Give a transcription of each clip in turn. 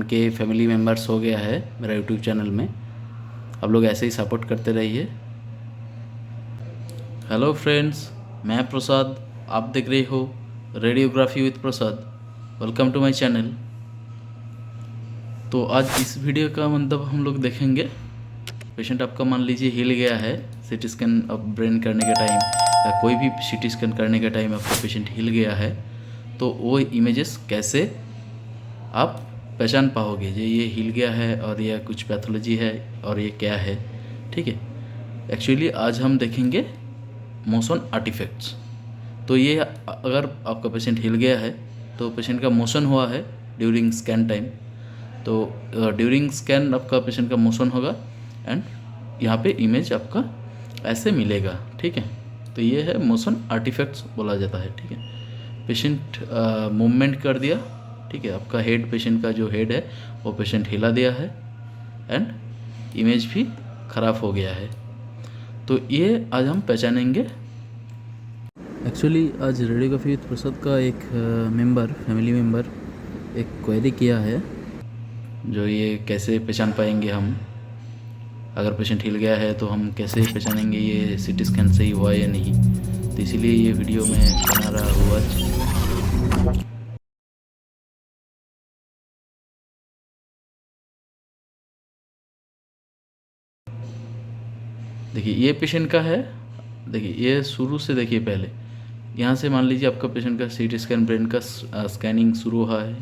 के family members हो गया है मेरा यूट्यूब चैनल में। आप लोग ऐसे ही सपोर्ट करते रहिए। हेलो फ्रेंड्स, मैं प्रसाद, आप देख रहे हो radiography with Prasad. Welcome to my channel. तो आज इस वीडियो का मतलब हम लोग देखेंगे, पेशेंट आपका मान लीजिए हिल गया है, सीटी स्कैन ऑफ ब्रेन करने के टाइम या कोई भी सीटी स्कैन करने के टाइम आपका पेशेंट हिल गया है, तो वो इमेजेस कैसे आप पहचान पाओगे ये हिल गया है और यह कुछ पैथोलॉजी है और ये क्या है। ठीक है, एक्चुअली आज हम देखेंगे मोशन आर्टिफैक्ट्स। तो ये अगर आपका पेशेंट हिल गया है तो पेशेंट का मोशन हुआ है ड्यूरिंग स्कैन टाइम, तो ड्यूरिंग स्कैन आपका पेशेंट का मोशन होगा एंड यहाँ पे इमेज आपका ऐसे मिलेगा। ठीक है, तो ये है मोशन आर्टिफैक्ट्स बोला जाता है। ठीक है, पेशेंट मूवमेंट कर दिया, ठीक है, आपका हेड, पेशेंट का जो हेड है वो पेशेंट हिला दिया है एंड इमेज भी ख़राब हो गया है। तो ये आज हम पहचानेंगे। एक्चुअली आज रेडियोग्राफी विद प्रसाद का एक फैमिली मेम्बर एक क्वेरी किया है, जो ये कैसे पहचान पाएंगे हम, अगर पेशेंट हिल गया है तो हम कैसे पहचानेंगे ये सीटी स्कैन सही हुआ या नहीं। तो इसीलिए ये वीडियो मैं बना रहा हूँ आज। देखिए ये पेशेंट का है, देखिए ये शुरू से देखिए, पहले यहाँ से मान लीजिए आपका पेशेंट का सीटी स्कैन ब्रेन का स्कैनिंग शुरू हुआ है,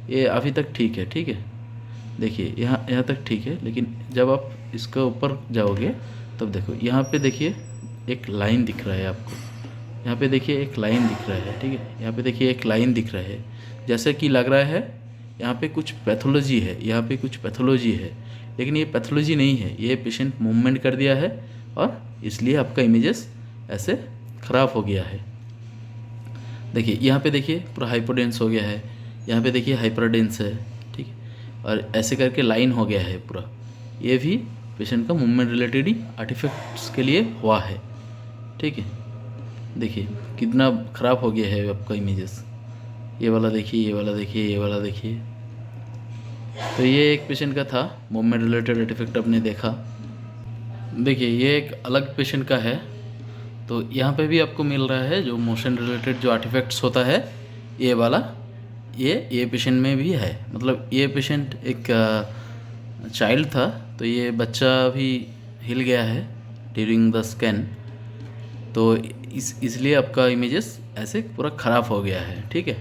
ये अभी तक ठीक है। ठीक है, देखिए यहाँ तक ठीक है, लेकिन जब आप इसका ऊपर जाओगे तब देखो यहाँ पे देखिए एक लाइन दिख रहा है आपको, यहाँ पे देखिए एक लाइन दिख रहा है। ठीक है, यहाँ पे देखिए एक लाइन दिख रहा है, जैसे कि लग रहा है यहाँ पे कुछ पैथोलॉजी है, यहाँ पे कुछ पैथोलॉजी है, लेकिन ये पैथोलॉजी नहीं है, ये पेशेंट मूवमेंट कर दिया है और इसलिए आपका इमेजेस ऐसे ख़राब हो गया है। देखिए यहाँ पे देखिए पूरा हाइपोडेंस हो गया है, यहाँ पे देखिए हाइपरडेंस है। ठीक है, और ऐसे करके लाइन हो गया है पूरा, ये भी पेशेंट का मूवमेंट रिलेटेड ही आर्टिफैक्ट्स के लिए हुआ है। ठीक है, देखिए कितना ख़राब हो गया है आपका इमेजेस, ये वाला देखिए, ये वाला देखिए, ये वाला देखिए। तो ये एक पेशेंट का था मूवमेंट रिलेटेड आर्टिफैक्ट आपने देखा। देखिए ये एक अलग पेशेंट का है, तो यहाँ पे भी आपको मिल रहा है जो मोशन रिलेटेड जो आर्टिफैक्ट्स होता है, ये वाला ये पेशेंट में भी है। मतलब ये पेशेंट एक चाइल्ड था, तो ये बच्चा भी हिल गया है ड्यूरिंग द स्कैन, तो इसलिए आपका इमेजेस ऐसे पूरा ख़राब हो गया है। ठीक है,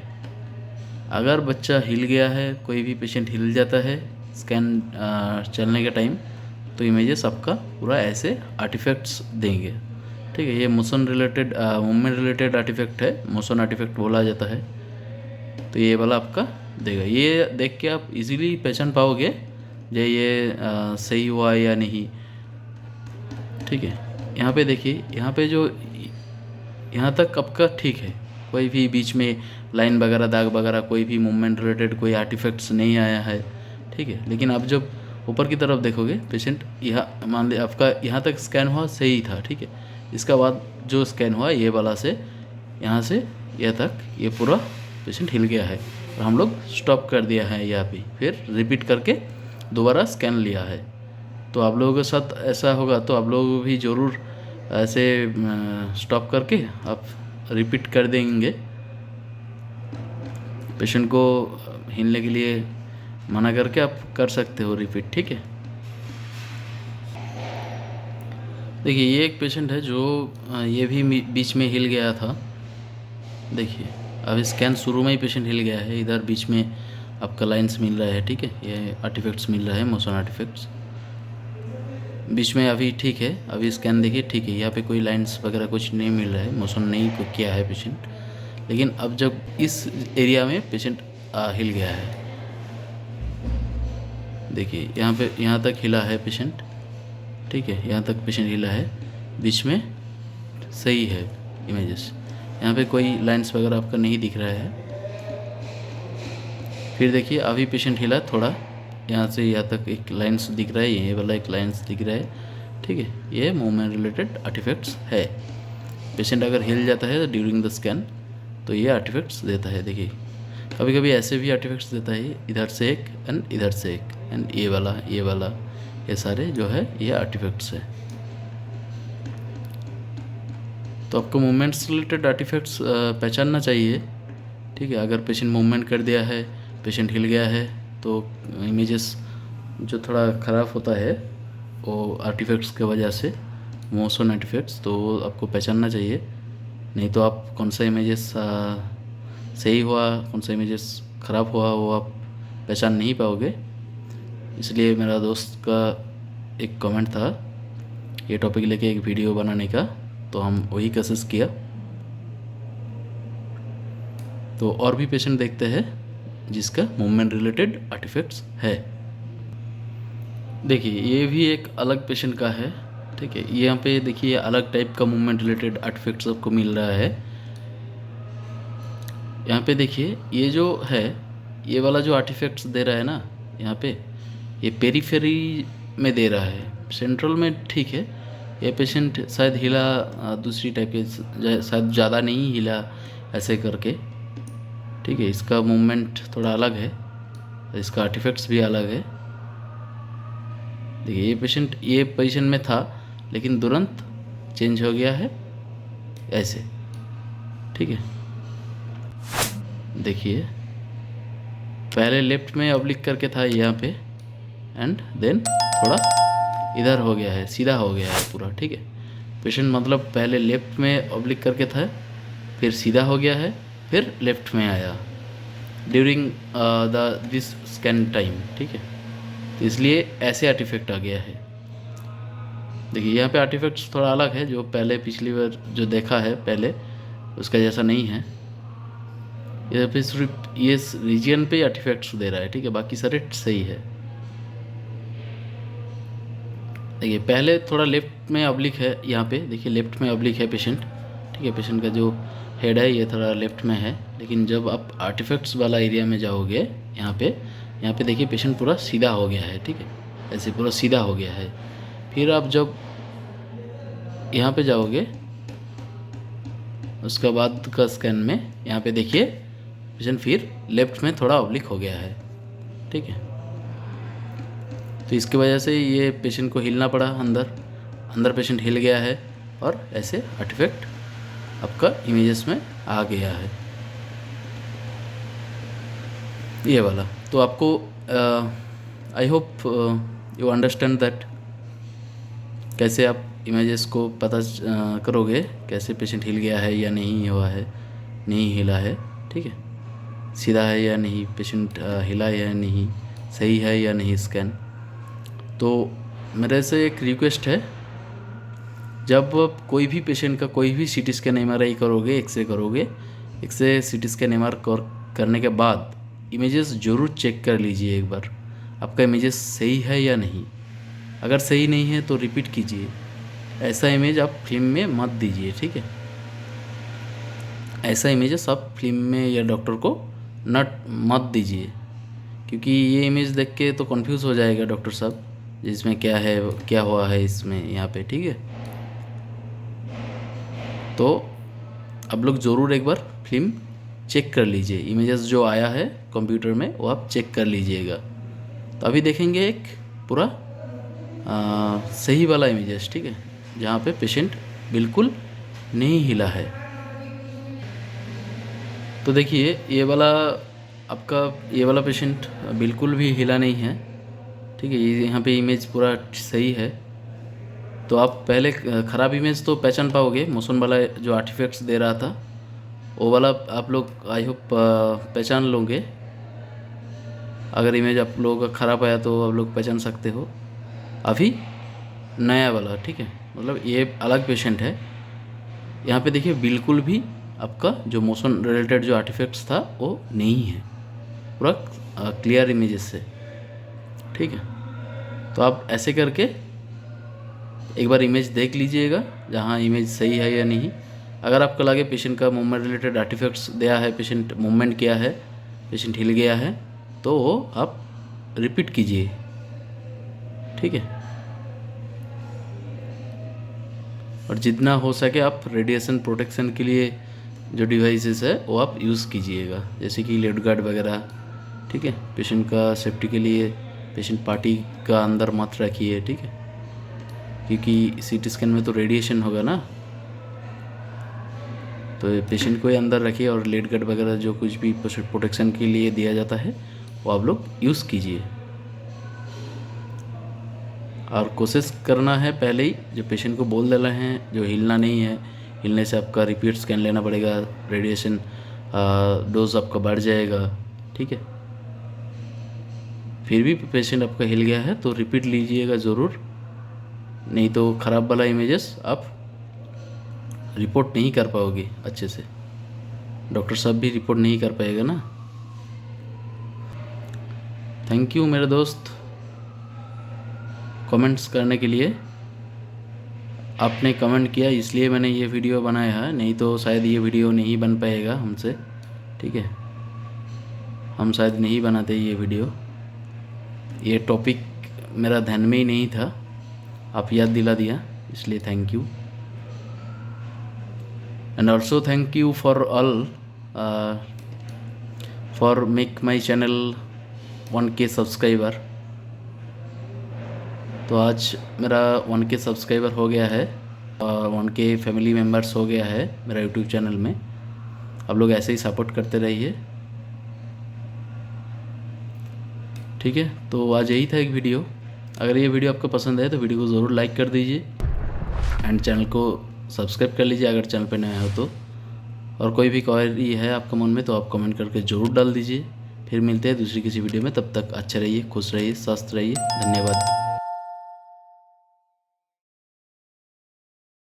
अगर बच्चा हिल गया है, कोई भी पेशेंट हिल जाता है स्कैन चलने के टाइम, तो इमेजेस आपका पूरा ऐसे आर्टिफैक्ट्स देंगे। ठीक है, ये motion related movement related artefact है, मोशन आर्टिफैक्ट बोला जाता है। तो ये वाला आपका देगा, ये देख के आप इजीली पहचान पाओगे जो ये सही हुआ या नहीं। ठीक है, यहाँ पे देखिए, यहाँ पे जो यहाँ तक आपका ठीक है, कोई भी बीच में लाइन वगैरह, दाग वगैरह, कोई भी मूवमेंट रिलेटेड कोई आर्टिफैक्ट्स नहीं आया है। ठीक है, लेकिन आप जब ऊपर की तरफ देखोगे, पेशेंट यहाँ मान ली आपका यहाँ तक स्कैन हुआ सही था। ठीक है, इसका बाद जो स्कैन हुआ ये वाला से यहाँ से यह तक ये पूरा पेशेंट हिल गया है, और हम लोग स्टॉप कर दिया है यहाँ पे, फिर रिपीट करके दोबारा स्कैन लिया है। तो आप लोगों के साथ ऐसा होगा तो आप लोग भी ज़रूर ऐसे स्टॉप करके आप रिपीट कर देंगे, पेशेंट को हिलने के लिए मना करके आप कर सकते हो रिपीट। ठीक है, देखिए ये एक पेशेंट है जो ये भी बीच में हिल गया था। देखिए अब स्कैन शुरू में ही पेशेंट हिल गया है, इधर बीच में आपका लाइंस मिल रहा है। ठीक है, ये आर्टिफैक्ट्स मिल रहा है, मोशन आर्टिफैक्ट्स बीच में अभी ठीक है। अभी स्कैन देखिए ठीक है, यहाँ पे कोई लाइंस वगैरह कुछ नहीं मिल रहा है, मोशन नहीं किया है पेशेंट, लेकिन अब जब इस एरिया में पेशेंट हिल गया है, देखिए यहाँ पे यहाँ तक हिला है पेशेंट। ठीक है, यहाँ तक पेशेंट हिला है, बीच में सही है इमेजेस, यहाँ पे कोई लाइंस वगैरह आपका नहीं दिख रहा है। फिर देखिए अभी पेशेंट हिला थोड़ा, यहाँ से यहाँ तक एक लाइंस दिख रहा है, ये वाला एक लाइंस दिख रहा है। ठीक है, ये मूवमेंट रिलेटेड आर्टिफैक्ट्स है। पेशेंट अगर हिल जाता है ड्यूरिंग द स्कैन तो ये आर्टिफैक्ट्स देता है। देखिए कभी कभी ऐसे भी आर्टिफैक्ट्स देता है, इधर से एक एंड इधर से एक एंड ये वाला ये सारे जो है ये आर्टिफैक्ट्स है। तो आपको मूवमेंट्स रिलेटेड आर्टिफैक्ट्स पहचानना चाहिए, ठीक है। अगर पेशेंट मूवमेंट कर दिया है, पेशेंट हिल गया है, तो इमेजेस जो थोड़ा ख़राब होता है वो आर्टिफैक्ट्स की वजह से, मोशन आर्टिफैक्ट्स, तो वो आपको पहचानना चाहिए। नहीं तो आप कौन सा इमेजेस सही हुआ, कौन सा इमेजेस ख़राब हुआ, वो आप पहचान नहीं पाओगे। इसलिए मेरा दोस्त का एक कमेंट था ये टॉपिक लेके एक वीडियो बनाने का, तो हम वही कोशिश किया। तो और भी पेशेंट देखते हैं जिसका मूवमेंट रिलेटेड आर्टिफैक्ट्स है। देखिए ये भी एक अलग पेशेंट का है, ठीक है। यहाँ पे देखिए अलग टाइप का मूवमेंट रिलेटेड आर्टिफैक्ट्स आपको मिल रहा है। यहाँ पे देखिए ये जो है, ये वाला जो आर्टिफैक्ट्स दे रहा है ना, यहाँ पे ये पेरीफेरी में दे रहा है, सेंट्रल में ठीक है। ये पेशेंट शायद हिला दूसरी टाइप के, शायद ज़्यादा नहीं हिला ऐसे करके, ठीक है। इसका मूवमेंट थोड़ा अलग है, इसका आर्टिफैक्ट्स भी अलग है। देखिए ये पोजीशन में था लेकिन तुरंत चेंज हो गया है ऐसे, ठीक है। देखिए पहले लेफ्ट में ऑब्लिक करके था यहाँ पे, एंड देन थोड़ा इधर हो गया है, सीधा हो गया है पूरा, ठीक है। पेशेंट मतलब पहले लेफ्ट में ऑब्लिक करके था, फिर सीधा हो गया है, फिर लेफ्ट में आया ड्यूरिंग दिस स्कैन टाइम, ठीक है। तो इसलिए ऐसे आर्टिफैक्ट आ गया है। देखिए यहाँ पे आर्टिफैक्ट्स थोड़ा अलग है, जो पहले पिछली बार जो देखा है पहले उसका जैसा नहीं है। यहाँ पे सिर्फ ये रीजन पे आर्टिफैक्ट्स दे रहा है, ठीक है, बाकी सारे सही है। देखिए पहले थोड़ा लेफ्ट में ऑब्लिक है, यहाँ पे देखिए लेफ्ट में ऑब्लिक है पेशेंट, ठीक है। पेशेंट का जो हेड है ये थोड़ा लेफ्ट में है, लेकिन जब आप आर्टिफैक्ट्स वाला एरिया में जाओगे यहाँ पे देखिए पेशेंट पूरा सीधा हो गया है, ठीक है, ऐसे पूरा सीधा हो गया है। फिर आप जब यहाँ पे जाओगे उसका बाद का स्कैन में, यहाँ पे देखिए पेशेंट फिर लेफ्ट में थोड़ा ऑब्लिक हो गया है, ठीक है। तो इसकी वजह से ये पेशेंट को हिलना पड़ा, अंदर पेशेंट हिल गया है और ऐसे आर्टिफैक्ट आपका इमेजेस में आ गया है ये वाला। तो आपको I hope you understand that कैसे आप इमेजेस को पता करोगे, कैसे पेशेंट हिल गया है या नहीं हुआ है, नहीं हिला है, ठीक है, सीधा है या नहीं, पेशेंट हिला है या नहीं, सही है या नहीं स्कैन। तो मेरे से एक रिक्वेस्ट है, जब कोई भी पेशेंट का कोई भी सीटी स्कैन एमआरआई करोगे, एक्सरे करोगे, एक्सरे सीटी स्कैन एमआरआई करने के बाद इमेजेस ज़रूर चेक कर लीजिए एक बार, आपका इमेजेस सही है या नहीं। अगर सही नहीं है तो रिपीट कीजिए, ऐसा इमेज आप फिल्म में मत दीजिए, ठीक है। ऐसा इमेजेस आप फिल्म में या डॉक्टर को मत दीजिए, क्योंकि ये इमेज देख के तो कंफ्यूज हो जाएगा डॉक्टर साहब, इसमें क्या है, क्या हुआ है इसमें यहाँ पे, ठीक है। तो आप लोग ज़रूर एक बार फिल्म चेक कर लीजिए, इमेजेस जो आया है कंप्यूटर में वो आप चेक कर लीजिएगा। तो अभी देखेंगे एक पूरा सही वाला इमेजेस, ठीक है, जहाँ पे पेशेंट बिल्कुल नहीं हिला है। तो देखिए ये वाला पेशेंट बिल्कुल भी हिला नहीं है, ठीक है। ये यहाँ पे इमेज पूरा सही है। तो आप पहले ख़राब इमेज तो पहचान पाओगे, मोशन वाला जो आर्टिफैक्ट्स दे रहा था वो वाला आप लोग आई होप पहचान लोगे। अगर इमेज आप लोगों का ख़राब आया तो आप लोग पहचान सकते हो। अभी नया वाला, ठीक है, मतलब ये अलग पेशेंट है। यहाँ पे देखिए बिल्कुल भी आपका जो मोशन रिलेटेड जो आर्टिफैक्ट्स था वो नहीं है, पूरा क्लियर इमेजेस से, ठीक है। तो आप ऐसे करके एक बार इमेज देख लीजिएगा, जहाँ इमेज सही है या नहीं। अगर आपको लगे पेशेंट का मूवमेंट रिलेटेड आर्टिफैक्ट्स दिया है, पेशेंट मूवमेंट किया है, पेशेंट हिल गया है, तो वो आप रिपीट कीजिए, ठीक है। और जितना हो सके आप रेडिएशन प्रोटेक्शन के लिए जो डिवाइसेस है वो आप यूज़ कीजिएगा, जैसे कि लेड गार्ड वगैरह, ठीक है। पेशेंट का सेफ्टी के लिए पेशेंट पार्टी का अंदर मत रखिए, ठीक है, क्योंकि सीटी स्कैन में तो रेडिएशन होगा ना, तो पेशेंट को ही अंदर रखिए और लेड गार्ड वगैरह जो कुछ भी प्रोटेक्शन के लिए दिया जाता है वो आप लोग यूज़ कीजिए। और कोशिश करना है पहले ही जो पेशेंट को बोल दे रहे हैं, जो हिलना नहीं है, हिलने से आपका रिपीट स्कैन लेना पड़ेगा, रेडिएशन डोज आपका बढ़ जाएगा, ठीक है। फिर भी पेशेंट आपका हिल गया है तो रिपीट लीजिएगा ज़रूर, नहीं तो ख़राब वाला इमेजेस आप रिपोर्ट नहीं कर पाओगे अच्छे से, डॉक्टर साहब भी रिपोर्ट नहीं कर पाएगा ना। थैंक यू मेरे दोस्त कमेंट्स करने के लिए। आपने कमेंट किया इसलिए मैंने ये वीडियो बनाया है, नहीं तो शायद ये वीडियो नहीं बन पाएगा हमसे, ठीक है। हम शायद नहीं बनाते ये वीडियो, ये टॉपिक मेरा ध्यान में ही नहीं था, आप याद दिला दिया, इसलिए thank you. And also thank you for all for make my channel 1K subscriber. तो आज मेरा 1K सब्सक्राइबर हो गया है और 1K फैमिली मेम्बर्स हो गया है मेरा यूट्यूब चैनल में। आप लोग ऐसे ही सपोर्ट करते रहिए, ठीक है। तो आज यही था एक वीडियो। अगर ये वीडियो आपको पसंद है तो वीडियो को ज़रूर लाइक कर दीजिए एंड चैनल को सब्सक्राइब कर लीजिए अगर चैनल पर नया हो तो। और कोई भी क्वेरी है आपका मन में तो आप कमेंट करके ज़रूर डाल दीजिए। फिर मिलते हैं दूसरी किसी वीडियो में, तब तक अच्छे रहिए, खुश रहिए, स्वस्थ रहिए। धन्यवाद।